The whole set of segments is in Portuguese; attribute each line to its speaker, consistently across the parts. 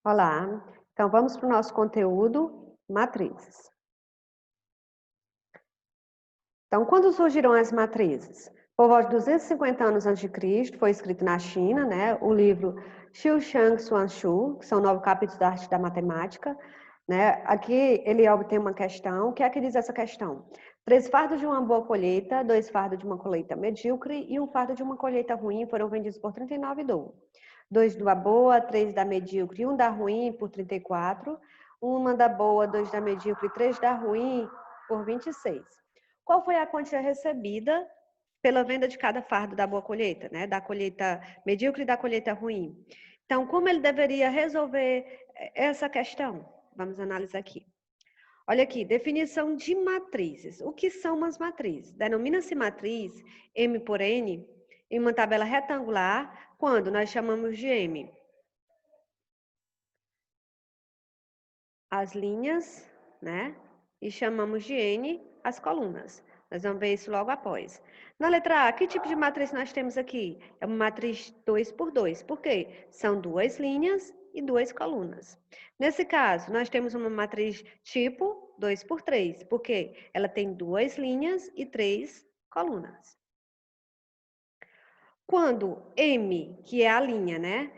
Speaker 1: Olá, então vamos para o nosso conteúdo, matrizes. Então, quando surgiram as matrizes? Por volta de 250 anos antes de Cristo, foi escrito na China, né, o livro Xiu Shang Xuan Shu, que são 9 capítulos da arte da matemática, né? Aqui ele obtém uma questão, o que é que diz essa questão? 3 fardos de uma boa colheita, 2 fardos de uma colheita medíocre e 1 fardo de uma colheita ruim foram vendidos por 39 dou. 2 da boa, 3 da medíocre e 1 da ruim por 34. 1 da boa, 2 da medíocre e 3 da ruim por 26. Qual foi a quantia recebida pela venda de cada fardo da boa colheita, né? Da colheita medíocre e da colheita ruim? Então, como ele deveria resolver essa questão? Vamos analisar aqui. Olha aqui, definição de matrizes. O que são umas matrizes? Denomina-se matriz M por N em uma tabela retangular quando nós chamamos de M as linhas, né? E chamamos de N as colunas. Nós vamos ver isso logo após. Na letra A, que tipo de matriz nós temos aqui? É uma matriz 2 por 2. Por quê? São 2 linhas e 2 colunas. Nesse caso, nós temos uma matriz tipo 2 por 3. Por quê? Ela tem 2 linhas e 3 colunas. Quando M, que é a linha, né,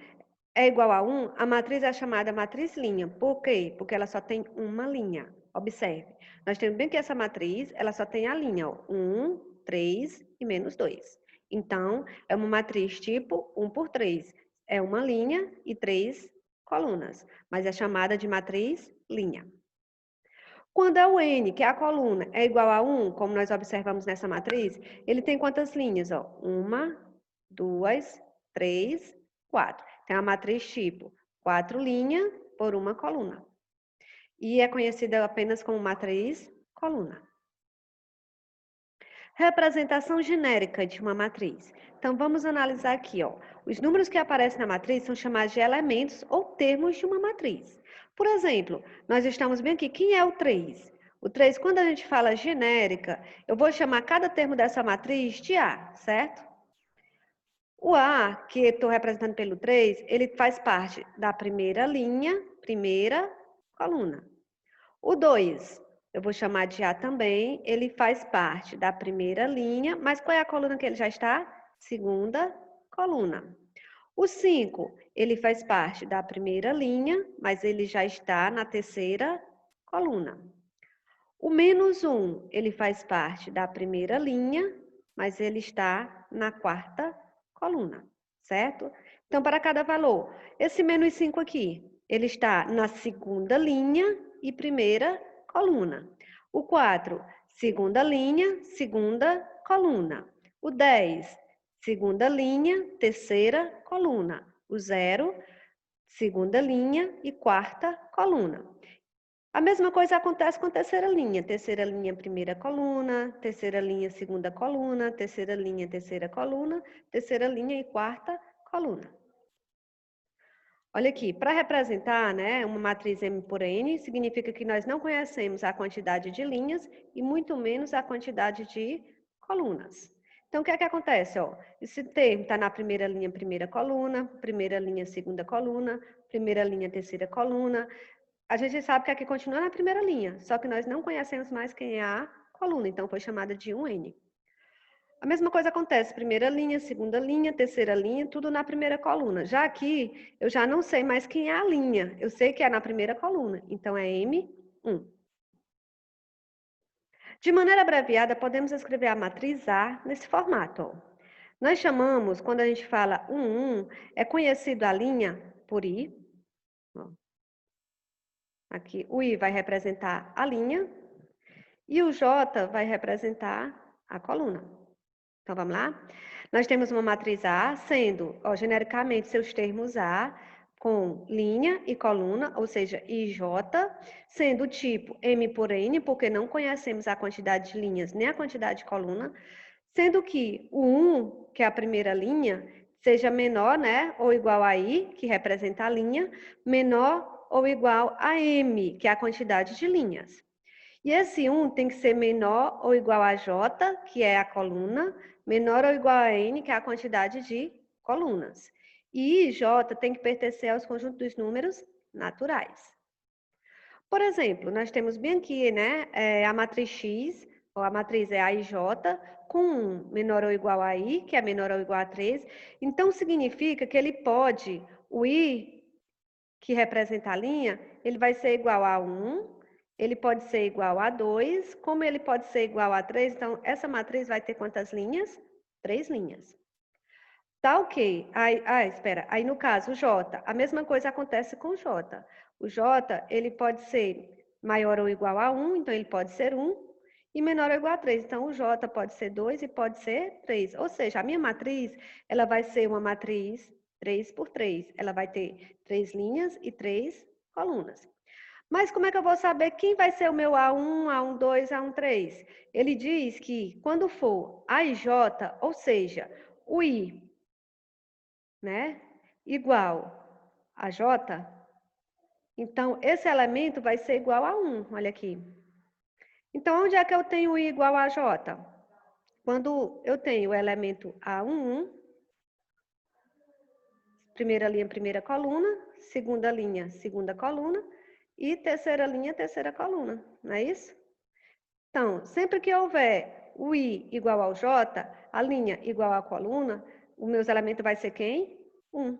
Speaker 1: é igual a 1, a matriz é chamada matriz linha. Por quê? Porque ela só tem uma linha. Observe. Nós temos bem que essa matriz, ela só tem a linha, ó, 1, 3 e menos 2. Então, é uma matriz tipo 1 por 3. É uma linha e 3 colunas, mas é chamada de matriz linha. Quando é o N, que é a coluna, é igual a 1, como nós observamos nessa matriz, ele tem quantas linhas? 1, 2, 3, 4. Tem a matriz tipo 4 linhas por uma coluna. E é conhecida apenas como matriz coluna. Representação genérica de uma matriz. Então, vamos analisar aqui. Os números que aparecem na matriz são chamados de elementos ou termos de uma matriz. Por exemplo, nós estamos bem aqui. Quem é o 3? O 3, quando a gente fala genérica, eu vou chamar cada termo dessa matriz de A, certo? O A, que estou representando pelo 3, ele faz parte da primeira linha, primeira coluna. O 2, eu vou chamar de A também, ele faz parte da primeira linha, mas qual é a coluna que ele já está? Segunda coluna. O 5, ele faz parte da primeira linha, mas ele já está na terceira coluna. O menos 1, ele faz parte da primeira linha, mas ele está na quarta coluna, certo? Então, para cada valor, esse menos 5 aqui, ele está na segunda linha e primeira coluna. O 4, segunda linha, segunda coluna. O 10, segunda linha, terceira coluna. O 0, segunda linha e quarta coluna. A mesma coisa acontece com a terceira linha, primeira coluna, terceira linha, segunda coluna, terceira linha, terceira coluna, terceira linha e quarta coluna. Olha aqui, para representar, né, uma matriz M por N, significa que nós não conhecemos a quantidade de linhas e muito menos a quantidade de colunas. Então, o que é que acontece? Esse termo está na primeira linha, primeira coluna, primeira linha, segunda coluna, primeira linha, terceira coluna. A gente sabe que aqui continua na primeira linha, só que nós não conhecemos mais quem é a coluna, então foi chamada de 1N. A mesma coisa acontece, primeira linha, segunda linha, terceira linha, tudo na primeira coluna. Já aqui, eu já não sei mais quem é a linha, eu sei que é na primeira coluna, então é M1. De maneira abreviada, podemos escrever a matriz A nesse formato. Nós chamamos, quando a gente fala 1, é conhecido a linha por I. Aqui, o I vai representar a linha e o J vai representar a coluna. Então, vamos lá? Nós temos uma matriz A, sendo, genericamente, seus termos A, com linha e coluna, ou seja, IJ, sendo o tipo M por N, porque não conhecemos a quantidade de linhas nem a quantidade de coluna, sendo que o 1, que é a primeira linha, seja menor, né, ou igual a I, que representa a linha, menor ou igual a M, que é a quantidade de linhas. E esse 1 tem que ser menor ou igual a J, que é a coluna, menor ou igual a N, que é a quantidade de colunas. E J tem que pertencer aos conjuntos dos números naturais. Por exemplo, nós temos bem aqui, né, a matriz X, ou a matriz é A e J, com 1 menor ou igual a I, que é menor ou igual a 3. Então, significa que ele pode, o I, que representa a linha, ele vai ser igual a 1, ele pode ser igual a 2, como ele pode ser igual a 3, então essa matriz vai ter quantas linhas? 3 linhas. Tá ok. Espera. Aí, no caso, o J, a mesma coisa acontece com o J. O J, ele pode ser maior ou igual a 1, então ele pode ser 1, e menor ou igual a 3. Então, o J pode ser 2 e pode ser 3. Ou seja, a minha matriz, ela vai ser uma matriz 3 por 3. Ela vai ter 3 linhas e 3 colunas. Mas como é que eu vou saber quem vai ser o meu A1, A12, A13? Ele diz que quando for A e J, ou seja, o I, né, igual a J, então esse elemento vai ser igual a 1, olha aqui. Então, onde é que eu tenho I igual a J? Quando eu tenho o elemento A11, primeira linha, primeira coluna, segunda linha, segunda coluna, e terceira linha, terceira coluna, não é isso? Então, sempre que houver o I igual ao J, a linha igual à coluna, os meus elementos vai ser quem? 1.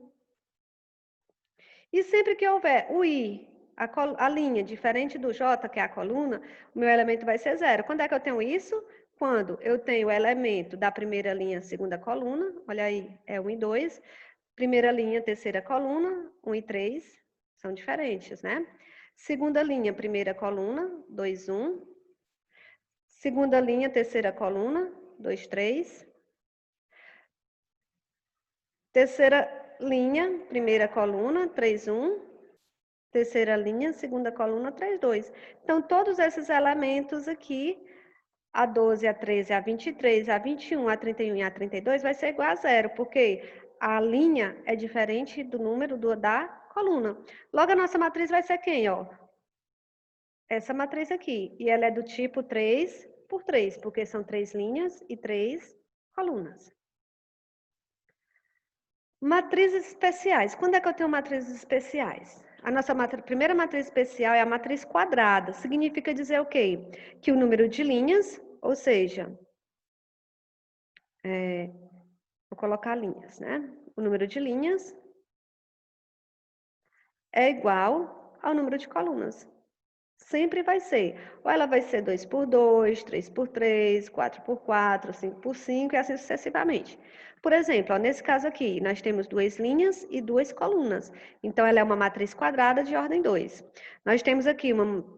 Speaker 1: E sempre que houver o I, a linha diferente do J, que é a coluna, o meu elemento vai ser 0. Quando é que eu tenho isso? Quando eu tenho o elemento da primeira linha, segunda coluna, olha aí, é 1 e 2. Primeira linha, terceira coluna, 1 e 3, são diferentes, né? Segunda linha, primeira coluna, 2, 1. Segunda linha, terceira coluna, 2, 3. Terceira linha, primeira coluna, 3, 1. Terceira linha, segunda coluna, 3, 2. Então, todos esses elementos aqui, A12, A13, A23, A21, A31 e A32, vai ser igual a 0, porque a linha é diferente do número da coluna. Logo, a nossa matriz vai ser quem, ó? Essa matriz aqui. E ela é do tipo 3 por 3, porque são 3 linhas e 3 colunas. Matrizes especiais. Quando é que eu tenho matrizes especiais? A nossa primeira matriz especial é a matriz quadrada. Significa dizer o quê? Que o número de linhas, ou seja, vou colocar linhas, né? O número de linhas é igual ao número de colunas. Sempre vai ser. Ou ela vai ser 2 por 2, 3 por 3, 4 por 4, 5 por 5 e assim sucessivamente. Por exemplo, ó, nesse caso aqui, nós temos 2 linhas e 2 colunas. Então, ela é uma matriz quadrada de ordem 2. Nós temos aqui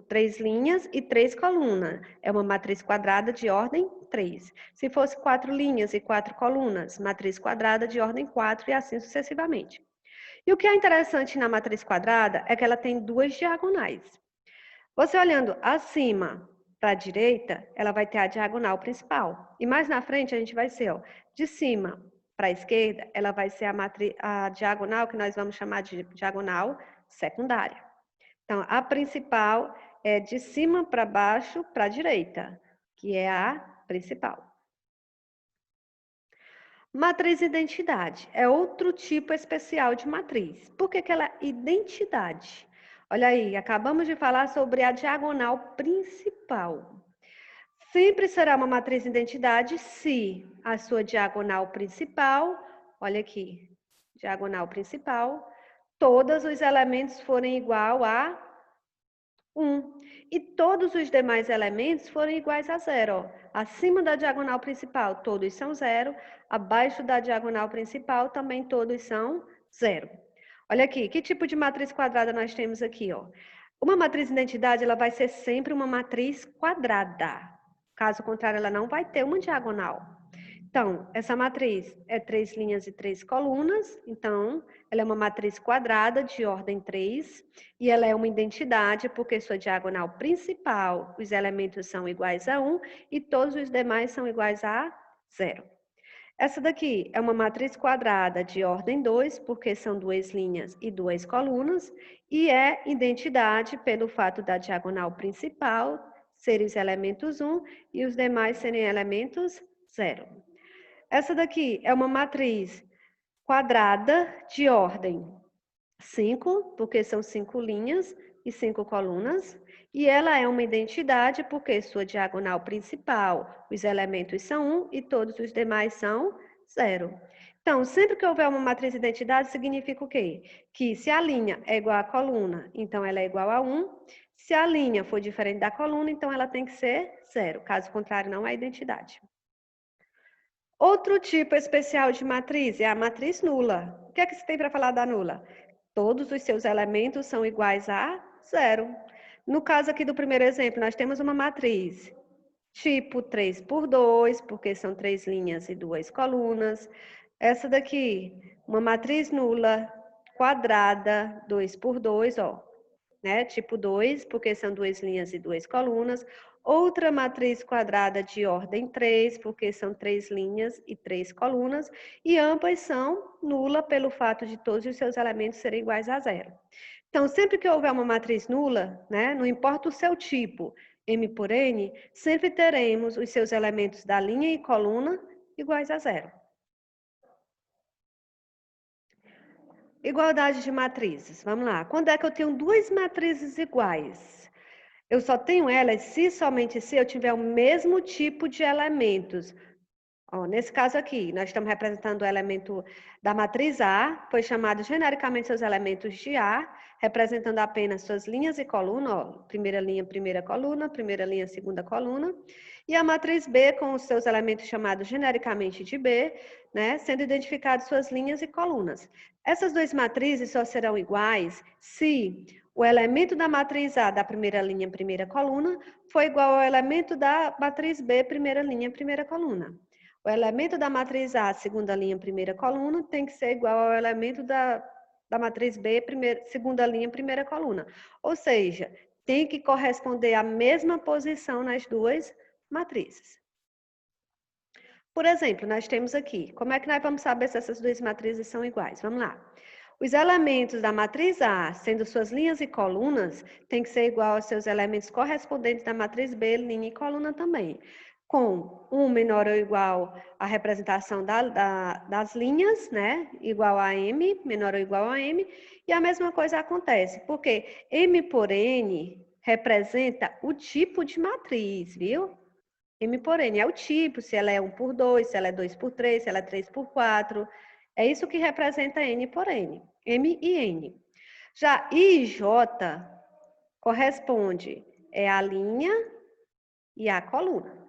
Speaker 1: 3 linhas e 3 colunas. É uma matriz quadrada de ordem 3. Se fosse 4 linhas e 4 colunas, matriz quadrada de ordem 4 e assim sucessivamente. E o que é interessante na matriz quadrada é que ela tem 2 diagonais. Você olhando acima para a direita, ela vai ter a diagonal principal. E mais na frente a gente vai ser, ó, de cima para a esquerda, ela vai ser a diagonal que nós vamos chamar de diagonal secundária. Então, a principal é de cima para baixo para a direita, que é a principal. Matriz identidade é outro tipo especial de matriz. Por que ela é identidade? Olha aí, acabamos de falar sobre a diagonal principal. Sempre será uma matriz identidade se a sua diagonal principal, olha aqui, diagonal principal, todos os elementos forem igual a 1. E todos os demais elementos forem iguais a 0. Ó. Acima da diagonal principal, todos são 0. Abaixo da diagonal principal, também todos são 0. Olha aqui, que tipo de matriz quadrada nós temos aqui? Ó? Uma matriz identidade, ela vai ser sempre uma matriz quadrada. Caso contrário, ela não vai ter uma diagonal. Então, essa matriz é 3 linhas e 3 colunas, então, ela é uma matriz quadrada de ordem 3, e ela é uma identidade porque sua diagonal principal, os elementos são iguais a 1, e todos os demais são iguais a 0. Essa daqui é uma matriz quadrada de ordem 2, porque são 2 linhas e 2 colunas, e é identidade pelo fato da diagonal principal serem os elementos 1 e os demais serem elementos 0. Essa daqui é uma matriz quadrada de ordem 5, porque são 5 linhas e 5 colunas. E ela é uma identidade porque sua diagonal principal, os elementos são 1 e todos os demais são 0. Então, sempre que houver uma matriz identidade, significa o quê? Que se a linha é igual à coluna, então ela é igual a 1. Se a linha for diferente da coluna, então ela tem que ser 0. Caso contrário, não é identidade. Outro tipo especial de matriz é a matriz nula. O que é que você tem para falar da nula? Todos os seus elementos são iguais a 0. No caso aqui do primeiro exemplo, nós temos uma matriz tipo 3 por 2, porque são 3 linhas e 2 colunas. Essa daqui, uma matriz nula quadrada, 2 por 2, ó, né? Tipo 2, porque são 2 linhas e 2 colunas. Outra matriz quadrada de ordem 3, porque são 3 linhas e 3 colunas. E ambas são nula pelo fato de todos os seus elementos serem iguais a 0. Então, sempre que houver uma matriz nula, né, não importa o seu tipo, M por N, sempre teremos os seus elementos da linha e coluna iguais a 0. Igualdade de matrizes. Vamos lá. Quando é que eu tenho duas matrizes iguais? Eu só tenho elas se somente se eu tiver o mesmo tipo de elementos. Ó, nesse caso aqui, nós estamos representando o elemento da matriz A, foi chamado genericamente seus elementos de A, representando apenas suas linhas e coluna, ó, primeira linha, primeira linha, segunda coluna, e a matriz B com os seus elementos chamados genericamente de B, né, sendo identificados suas linhas e colunas. Essas duas matrizes só serão iguais se o elemento da matriz A da primeira linha, primeira coluna, for igual ao elemento da matriz B, primeira linha, primeira coluna. O elemento da matriz A, segunda linha, primeira coluna, tem que ser igual ao elemento da matriz B, segunda linha, primeira coluna. Ou seja, tem que corresponder à mesma posição nas duas matrizes. Por exemplo, nós temos aqui, como é que nós vamos saber se essas duas matrizes são iguais? Vamos lá. Os elementos da matriz A, sendo suas linhas e colunas, têm que ser igual aos seus elementos correspondentes da matriz B, linha e coluna também. Com 1 menor ou igual à representação das linhas, né? Igual a M, menor ou igual a M. E a mesma coisa acontece, porque M por N representa o tipo de matriz, viu? M por N é o tipo, se ela é 1 por 2, se ela é 2 por 3, se ela é 3 por 4. É isso que representa N por N. M e N. Já I e J corresponde a linha e a coluna.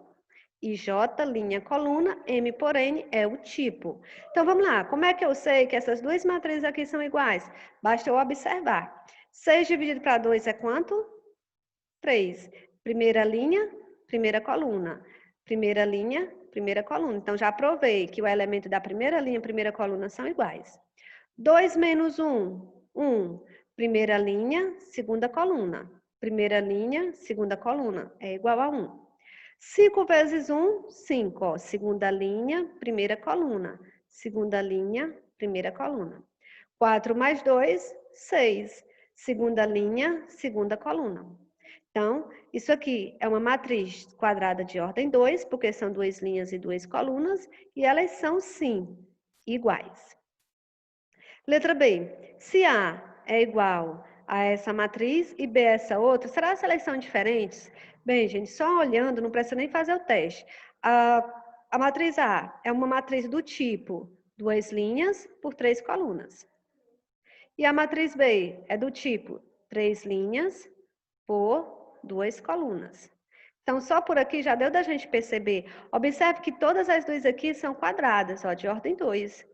Speaker 1: IJ, linha, coluna, M por N é o tipo. Então, vamos lá. Como é que eu sei que essas duas matrizes aqui são iguais? Basta eu observar. 6 dividido para 2 é quanto? 3. Primeira linha, primeira coluna. Primeira linha, primeira coluna. Então, já provei que o elemento da primeira linha, primeira coluna são iguais. 2 menos 1, 1. Primeira linha, segunda coluna. Primeira linha, segunda coluna. É igual a 1. 5 vezes 1, 5. Ó, segunda linha, primeira coluna. Segunda linha, primeira coluna. 4 mais 2, 6. Segunda linha, segunda coluna. Então, isso aqui é uma matriz quadrada de ordem 2, porque são duas linhas e duas colunas, e elas são, sim, iguais. Letra B. Se A é igual a essa matriz e B a essa outra, será que elas são diferentes? Bem, gente, só olhando, não precisa nem fazer o teste. A matriz A é uma matriz do tipo 2 linhas por 3 colunas. E a matriz B é do tipo 3 linhas por 2 colunas. Então, só por aqui já deu da gente perceber. Observe que todas as duas aqui são quadradas, ó, de ordem 2.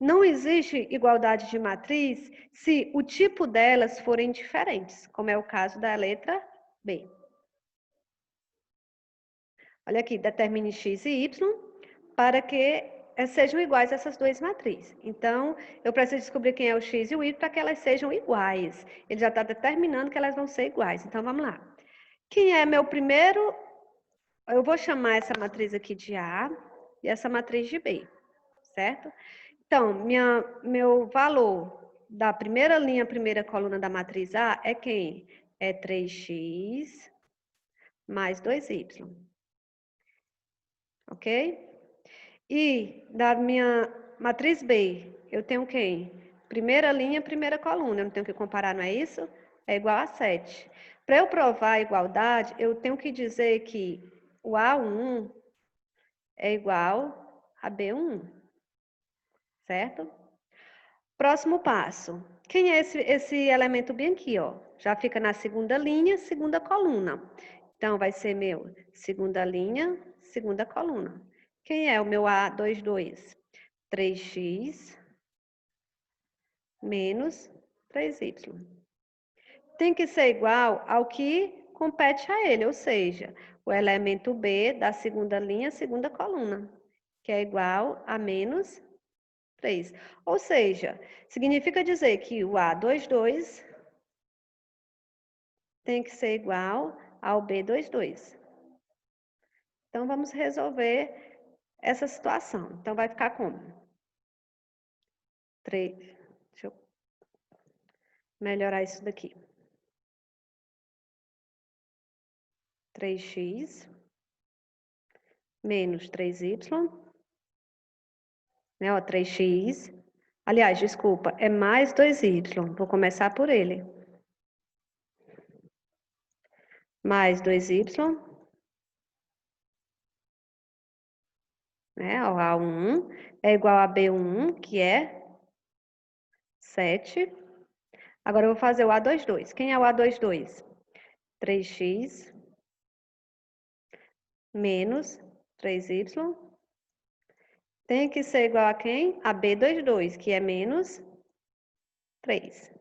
Speaker 1: Não existe igualdade de matriz se o tipo delas forem diferentes, como é o caso da letra B. Olha aqui, determine x e y para que sejam iguais essas duas matrizes. Então, eu preciso descobrir quem é o x e o y para que elas sejam iguais. Ele já está determinando que elas vão ser iguais. Então, vamos lá. Quem é meu primeiro? Eu vou chamar essa matriz aqui de A e essa matriz de B, certo? Então, meu valor da primeira linha, primeira coluna da matriz A é quem? É 3x mais 2y. Ok? E da minha matriz B, eu tenho quem? Primeira linha, primeira coluna. Eu não tenho que comparar, não é isso? É igual a 7. Para eu provar a igualdade, eu tenho que dizer que o A1 é igual a B1, certo? Próximo passo. Quem é esse elemento bem aqui, ó? Já fica na segunda linha, segunda coluna. Então, vai ser meu segunda linha, segunda coluna. Quem é o meu A22? 3x menos 3y. Tem que ser igual ao que compete a ele, ou seja, o elemento B da segunda linha, segunda coluna, que é igual a menos 3. Ou seja, significa dizer que o A22 tem que ser igual ao B22. Então, vamos resolver essa situação. Então, vai ficar como? 3. Deixa eu melhorar isso daqui. 3x menos 3y, né? Ó, 3x. Aliás, desculpa, é mais 2y. Vou começar por ele. Mais 2y, né? O A1 é igual a B1, que é 7. Agora eu vou fazer o A22. Quem é o A22? 3x menos 3y. Tem que ser igual a quem? A B22, que é menos 3.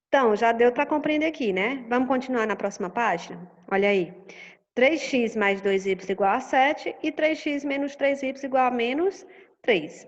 Speaker 1: Então, já deu para compreender aqui, né? Vamos continuar na próxima página? Olha aí. 3x mais 2y igual a 7 e 3x menos 3y igual a menos 3.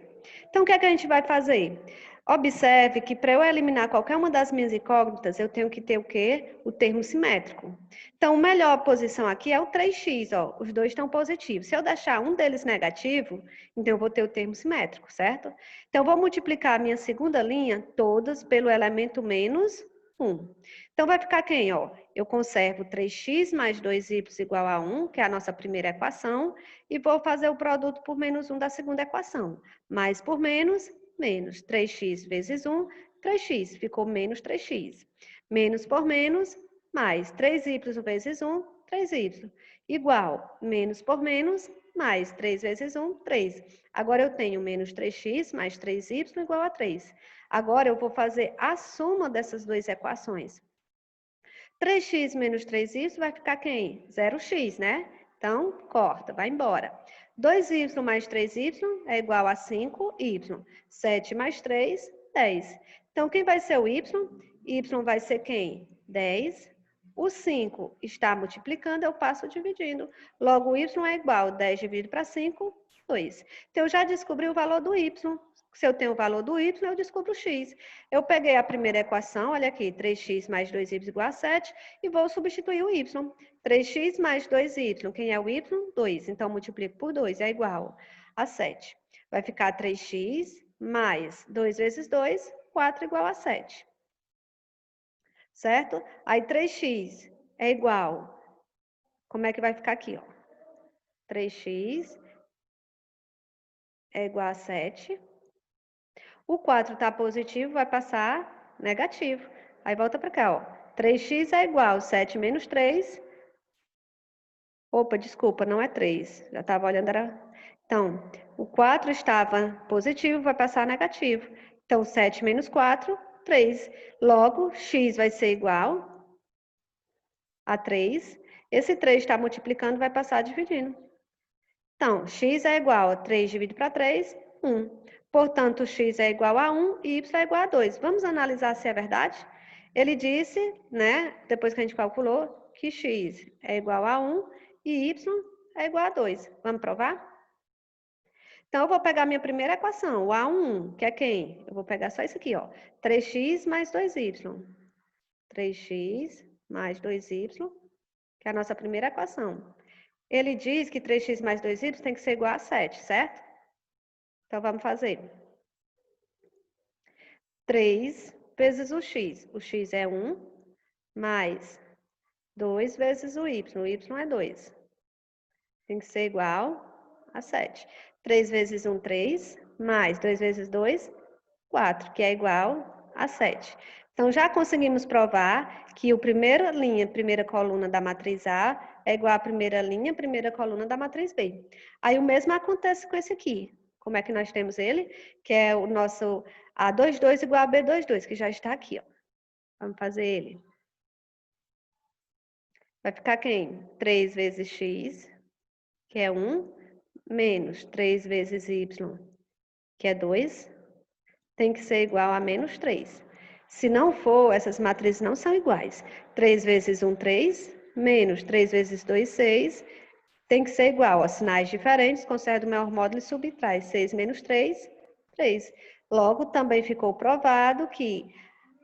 Speaker 1: Então, o que é que a gente vai fazer? Observe que para eu eliminar qualquer uma das minhas incógnitas, eu tenho que ter o quê? O termo simétrico. Então, a melhor posição aqui é o 3x, ó. Os dois estão positivos. Se eu deixar um deles negativo, então eu vou ter o termo simétrico, certo? Então, eu vou multiplicar a minha segunda linha todas pelo elemento menos 1. Então, vai ficar quem, ó? Eu conservo 3x mais 2y igual a 1, que é a nossa primeira equação, e vou fazer o produto por menos 1 da segunda equação. Mais por menos, menos. 3x vezes 1, 3x, ficou menos 3x. Menos por menos, mais 3y vezes 1, 3y. Igual, menos por menos, mais 3 vezes 1, 3. Agora eu tenho menos 3x mais 3y igual a 3. Agora eu vou fazer a soma dessas duas equações. 3x menos 3y vai ficar quem? 0x, né? Então, corta, vai embora. 2y mais 3y é igual a 5y. 7 mais 3, 10. Então, quem vai ser o y? Y vai ser quem? 10. O 5 está multiplicando, eu passo dividindo. Logo, o y é igual a 10 dividido para 5, 2. Então, eu já descobri o valor do y. Se eu tenho o valor do y, eu descubro o x. Eu peguei a primeira equação, olha aqui, 3x mais 2y igual a 7, e vou substituir o y. 3x mais 2y, quem é o y? 2. Então, multiplico por 2, é igual a 7. Vai ficar 3x mais 2 vezes 2, 4 igual a 7. Certo? Aí, 3x é igual. Como é que vai ficar aqui, ó? 3x é igual a 7. O 4 está positivo, vai passar negativo. Aí volta para cá, ó. 3x é igual a 7 menos 3. Opa, desculpa, não é 3. Já estava olhando, era... Então, o 4 estava positivo, vai passar negativo. Então, 7 menos 4, 3. Logo, x vai ser igual a 3. Esse 3 está multiplicando, vai passar dividindo. Então, x é igual a 3 dividido para 3, 1. Portanto, x é igual a 1 e y é igual a 2. Vamos analisar se é verdade? Ele disse, né, depois que a gente calculou, que x é igual a 1 e y é igual a 2. Vamos provar? Então, eu vou pegar minha primeira equação, o A1, que é quem? Eu vou pegar só isso aqui, ó. 3x mais 2y. 3x mais 2y, que é a nossa primeira equação. Ele diz que 3x mais 2y tem que ser igual a 7, certo? Então, vamos fazer. 3 vezes o x. O x é 1, mais 2 vezes o y. O y é 2. Tem que ser igual a 7. 3 vezes 1, 3. Mais 2 vezes 2, 4, que é igual a 7. Então, já conseguimos provar que o primeira linha, primeira coluna da matriz A é igual à primeira linha, primeira coluna da matriz B. Aí o mesmo acontece com esse aqui. Como é que nós temos ele? Que é o nosso A22 igual a B22, que já está aqui, ó. Vamos fazer ele. Vai ficar quem? 3 vezes x, que é 1, menos 3 vezes y, que é 2, tem que ser igual a menos 3. Se não for, essas matrizes não são iguais. 3 vezes 1, 3, menos 3 vezes 2, 6, tem que ser igual a sinais diferentes, conserva o maior módulo e subtrai. 6 menos 3, 3. Logo, também ficou provado que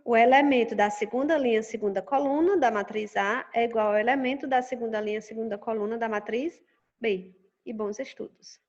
Speaker 1: o elemento da segunda linha, segunda coluna da matriz A é igual ao elemento da segunda linha, segunda coluna da matriz B. E bons estudos!